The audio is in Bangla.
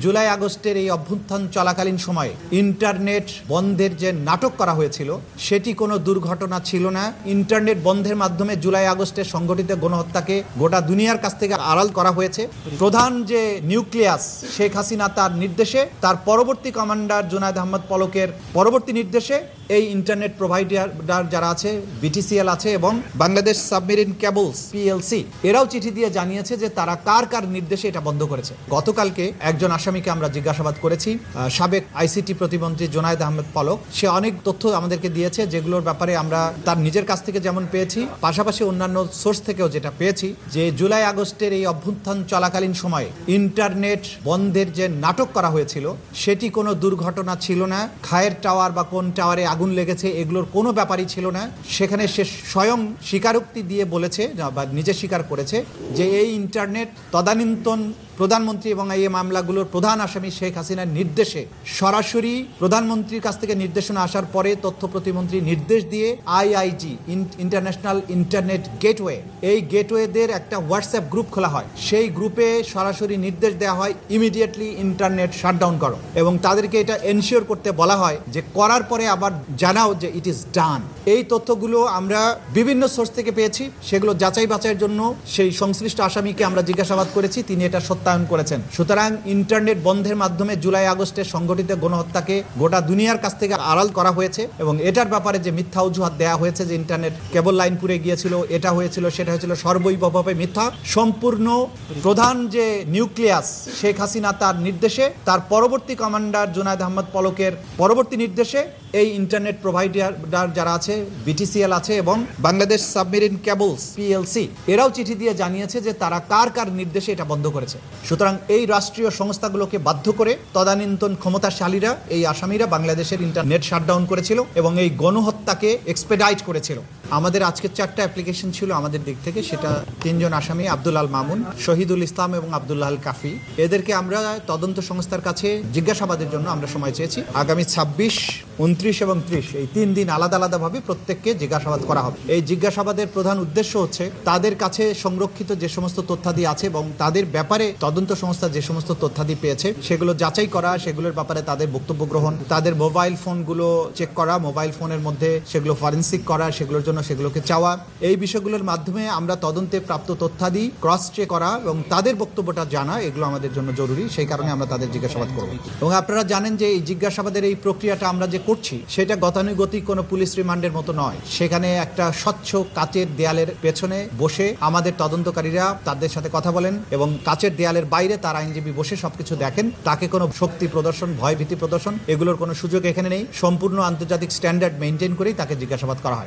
জুলাই আগস্টের এই অভ্যুত্থান চলাকালীন সময়ে ইন্টারনেট বন্ধের যে নাটক করা হয়েছিল সেটি কোনো দুর্ঘটনা ছিল না। ইন্টারনেট বন্ধের মাধ্যমে জুলাই আগস্টের সংগঠিত গণহত্যাকে গোটা দুনিয়ার কাছ থেকে আড়াল করা হয়েছে। প্রধান যে নিউক্লিয়াস শেখ হাসিনা তার নির্দেশে, তার পরবর্তী কমান্ডার জুনায়েদ আহমদ পলকের পরবর্তী নির্দেশে এই ইন্টারনেট প্রোভাইডার যারা আছে, বিটিসিএল আছে এবং বাংলাদেশ সাবমেরিন কেবলস পিএলসি, এরাও চিঠি দিয়ে জানিয়েছে যে তারা কার কার নির্দেশে এটা বন্ধ করেছে। গতকালকে একজন আসামিকে আমরা জিজ্ঞাসাবাদ করেছি, সাবেক আইসিটি প্রতিমন্ত্রী জুনায়েদ আহমদ পলক। সে অনেক তথ্য আমাদেরকে দিয়েছে যেগুলোর ব্যাপারে আমরা তার নিজের কাছ থেকে যেমন পেয়েছি, পাশাপাশি অন্যান্য সোর্স থেকেও যেটা পেয়েছি, যে জুলাই আগস্টের এই অভ্যুত্থান চলাকালীন সময়ে ইন্টারনেট বন্ধের যে নাটক করা হয়েছিল সেটি কোনো দুর্ঘটনা ছিল না। খায়ের টাওয়ার বা কোন টাওয়ারে আগুন লেগেছে এগুলোর কোনো ব্যাপারই ছিল না। সেখানে সে স্বয়ং স্বীকারোক্তি দিয়ে বলেছে বা নিজে স্বীকার করেছে যে এই ইন্টারনেট তদানীন্তন প্রধানমন্ত্রী এবং এই মামলাগুলোর প্রধান আসামি শেখ হাসিনার নির্দেশে সরাসরি প্রধানমন্ত্রীর কাছ থেকে নির্দেশনা আসার পরে তথ্য প্রতিমন্ত্রী নির্দেশ দিয়ে আইআইজি ইন্টারন্যাশনাল ইন্টারনেট গেটওয়ে, এই গেটওয়েদের একটা হোয়াটসঅ্যাপ গ্রুপ খোলা হয়। সেই গ্রুপে সরাসরি নির্দেশ দেওয়া হয় ইমিডিয়েটলি ইন্টারনেট শাটডাউন করো, এবং তাদেরকে এটা এনশিওর করতে বলা হয় যে করার পরে আবার জানাও যে ইট ইজ ডান। এই তথ্যগুলো আমরা বিভিন্ন সোর্স থেকে পেয়েছি, সেগুলো যাচাই বাছাইয়ের জন্য সেই সংশ্লিষ্ট আসামিকে আমরা জিজ্ঞাসাবাদ করেছি, তিনি এটা সত্যায়ন করেছেন। সুতরাং ইন্টারনেট বন্ধের মাধ্যমে জুলাই আগস্টের সংগঠিত গণহত্যাকে গোটা দুনিয়ার কাছ থেকে আড়াল করা হয়েছে, এবং এটার ব্যাপারে যে মিথ্যা অজুহাত দেওয়া হয়েছে যে ইন্টারনেট কেবল লাইন পুড়ে গিয়েছিল, এটা হয়েছিল সেটা হয়েছিল, সর্বৈবভাবে মিথ্যা। সম্পূর্ণ প্রধান যে নিউক্লিয়াস শেখ হাসিনা তার নির্দেশে, তার পরবর্তী কমান্ডার জুনায়েদ আহমদ পলকের পরবর্তী নির্দেশে এই ইন্টারনেট প্রোভাইডার যারা আছে, বিটিসিএল আছে এবং বাংলাদেশ সাবমেরিন কেবলস পিএলসি, এরাও চিঠি দিয়ে জানিয়েছে যে তারা কার কার নির্দেশে এটা বন্ধ করেছে। সুতরাং এই রাষ্ট্রীয় সংস্থাগুলোকে বাধ্য করে তদানীন্তন ক্ষমতাশালীরা, এই আসামিরা বাংলাদেশের ইন্টারনেট শাটডাউন করেছিল এবং এই গণহত্যাকে এক্সপেডাইট করেছিল। আমাদের আজকে 4টা অ্যাপ্লিকেশন ছিল আমাদের দিক থেকে, সেটা 3 জন আসামি, আব্দুল আল মামুন, শহীদুল ইসলাম এবং আব্দুল্লাহ আল কাফি, এদেরকে আমরা তদন্ত সংস্থার কাছে জিজ্ঞাসাবাদের জন্য আমরা সময় চেয়েছি। আগামী 26, 29 এবং 30 এই 3 দিন আলাদা আলাদাভাবে প্রত্যেককে জিজ্ঞাসাবাদ করা হবে। এই জিজ্ঞাসাবাদের প্রধান উদ্দেশ্য হচ্ছে তাদের কাছে সংরক্ষিত যে সমস্ত তথ্যাদি আছে এবং তাদের ব্যাপারে তদন্ত সংস্থা যে সমস্ত তথ্যাদি পেয়েছে সেগুলো যাচাই করা, সেগুলোর ব্যাপারে তাদের বক্তব্য গ্রহণ, তাদের মোবাইল ফোনগুলো চেক করা, মোবাইল ফোনের মধ্যে সেগুলো ফরেন্সিক করা, সেগুলোর জন্য সেগুলোকে চাওয়া। এই বিষয়গুলোর মাধ্যমে আমরা তদন্তে প্রাপ্ত তথ্যাদি ক্রস চেক করা এবং তাদের বক্তব্যটা জানা, এগুলো আমাদের জন্য জরুরি। সেই কারণে আমরা তাদের জিজ্ঞাসাবাদ করব। এবং আপনারা জানেন যে এই জিজ্ঞাসাবাদের এই প্রক্রিয়াটা আমরা যে করছি সেটা গতানুগতিক কোনো পুলিশ রিমান্ডের মতো নয়। সেখানে একটা স্বচ্ছ কাচের দেয়ালের পেছনে বসে আমাদের তদন্তকারীরা তাদের সাথে কথা বলেন এবং কাচের দেয়ালের বাইরে তার আইনজীবী বসে সবকিছু দেখেন। তাকে কোনো শক্তি প্রদর্শন, ভয় ভীতি প্রদর্শন, এগুলোর কোনো সুযোগ এখানে নেই। সম্পূর্ণ আন্তর্জাতিক স্ট্যান্ডার্ড মেনটেন করেই তাকে জিজ্ঞাসাবাদ করা হয়।